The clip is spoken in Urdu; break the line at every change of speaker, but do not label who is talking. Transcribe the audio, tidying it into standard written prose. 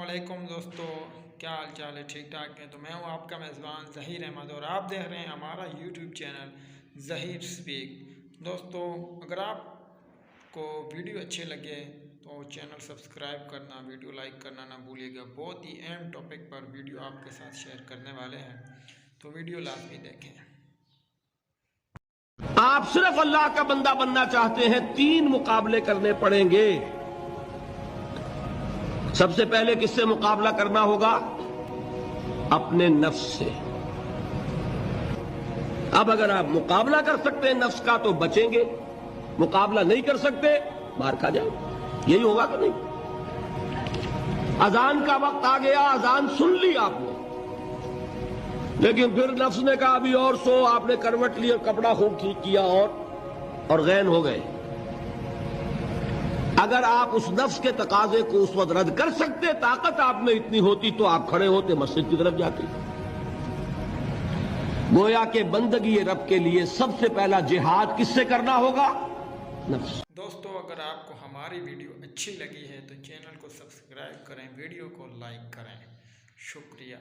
علیکم دوستو، کیا حال چال ہے؟ ٹھیک ٹھاک ہے؟ تو میں ہوں آپ کا میزبان ظہیر احمد اور آپ دیکھ رہے ہیں ہمارا یوٹیوب چینل ظہیر سپیک۔ دوستو، اگر آپ کو ویڈیو اچھے لگے تو چینل سبسکرائب کرنا، ویڈیو لائک کرنا نہ بھولیے گا۔ بہت ہی اہم ٹاپک پر ویڈیو آپ کے ساتھ شیئر کرنے والے ہیں، تو ویڈیو لازمی دیکھیں۔
آپ صرف اللہ کا بندہ بننا چاہتے ہیں، 3 مقابلے کرنے پڑیں گے۔ سب سے پہلے کس سے مقابلہ کرنا ہوگا؟ اپنے نفس سے۔ اب اگر آپ مقابلہ کر سکتے ہیں نفس کا تو بچیں گے، مقابلہ نہیں کر سکتے مار کھا جائیں۔ یہی ہوگا کہ نہیں؟ اذان کا وقت آ گیا، اذان سن لی آپ نے، لیکن پھر نفس نے کہا ابھی اور سو، آپ نے کروٹ لی اور کپڑا خوب ٹھیک کیا اور غین ہو گئے۔ اگر آپ اس نفس کے تقاضے کو اس وقت رد کر سکتے، طاقت آپ میں اتنی ہوتی تو آپ کھڑے ہوتے، مسجد کی طرف جاتے۔ گویا کہ بندگی رب کے لیے سب سے پہلا جہاد کس سے کرنا ہوگا؟ نفس۔
دوستو، اگر آپ کو ہماری ویڈیو اچھی لگی ہے تو چینل کو سبسکرائب کریں، ویڈیو کو لائک کریں۔ شکریہ۔